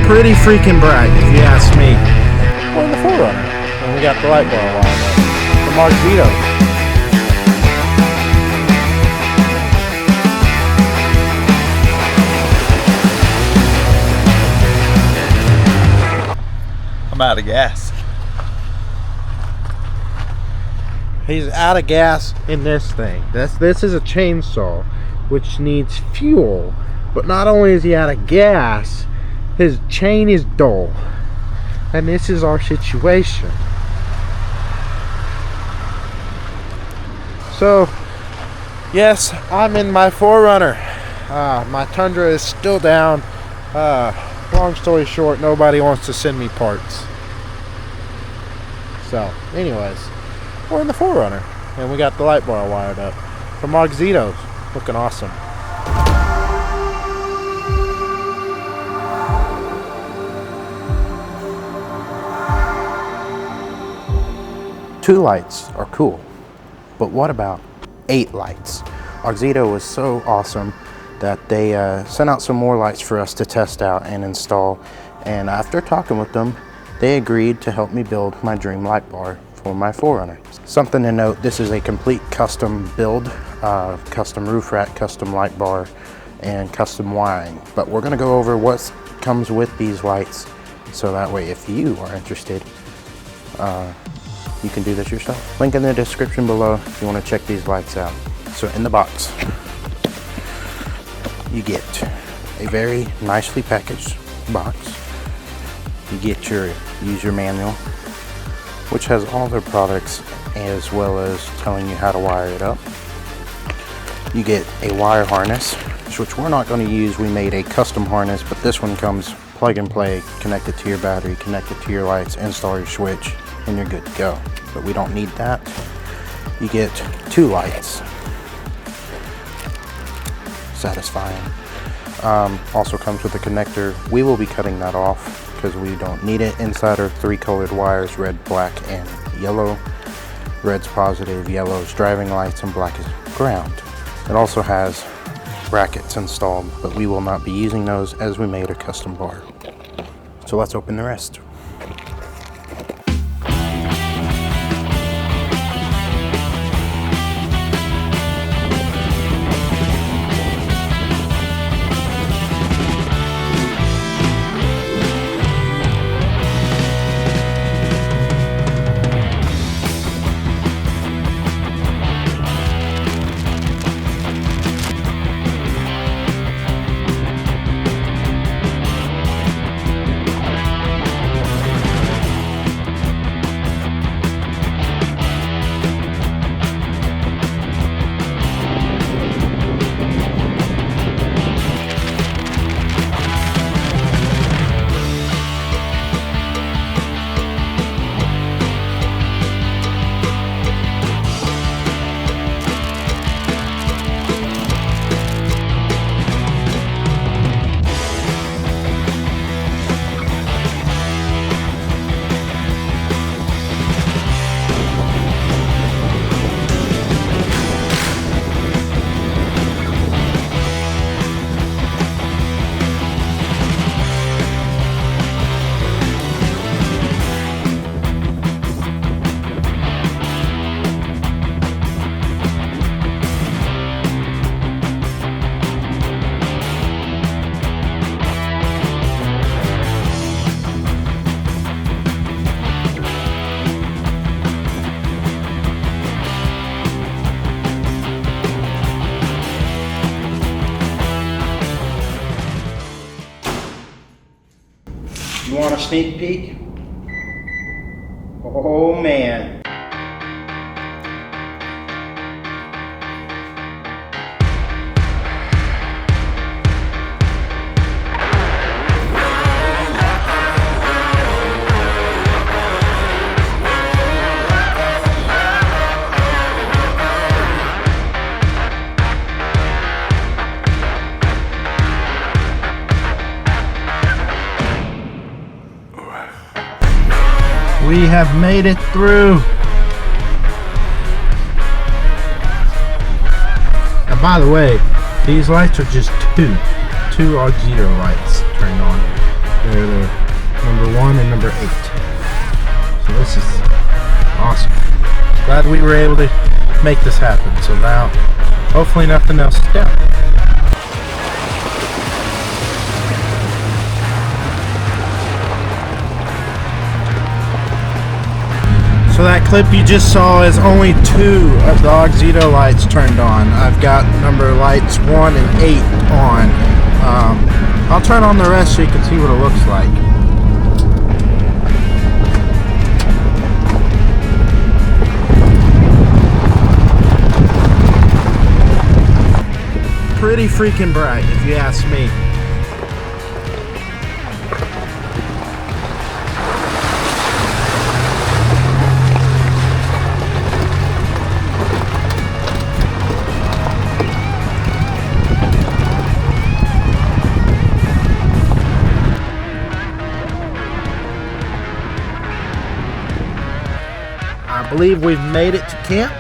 pretty freaking bright, if you ask me. We're in the 4Runner, and we got the light bar wired up from Mark Zito. I'm out of gas. He's out of gas in this thing. This is a chainsaw, which needs fuel. But not only is he out of gas, his chain is dull. And this is our situation. So, yes, I'm in my 4Runner. My Tundra is still down. Long story short, nobody wants to send me parts. So, anyways, we're in the 4Runner, and we got the light bar wired up from Mark Zito's. Looking awesome. Two lights are cool, but what about 8 lights? Mark Zito was so awesome that they sent out some more lights for us to test out and install, and after talking with them, they agreed to help me build my dream light bar for my 4Runner. Something to note, this is a complete custom build, custom roof rack, custom light bar, and custom wiring. But we're gonna go over what comes with these lights, so that way if you are interested, you can do this yourself. Link in the description below if you wanna check these lights out. So in the box, you get a very nicely packaged box. You get your user manual, which has all their products as well as telling you how to wire it up. You get a wire harness, which we're not going to use. We made a custom harness, but this one comes plug and play, connected to your battery, connected to your lights, install your switch, and you're good to go. But we don't need that. You get 2 lights. Satisfying. Also comes with a connector. We will be cutting that off because we don't need it. Inside are 3 colored wires, red, black, and yellow. Red's positive, yellow's driving lights, and black is ground. It also has brackets installed, but we will not be using those as we made a custom bar. So let's open the rest. You want a sneak peek? Oh man. We have made it through. And by the way, these lights are just two Argito lights turned on. They're the number 1 and number 8. So this is awesome. Glad we were able to make this happen. So now, hopefully nothing else is down. So that clip you just saw is only 2 of the Oxito lights turned on. I've got number lights 1 and 8 on. I'll turn on the rest so you can see what it looks like. Pretty freaking bright, if you ask me. I believe we've made it to camp.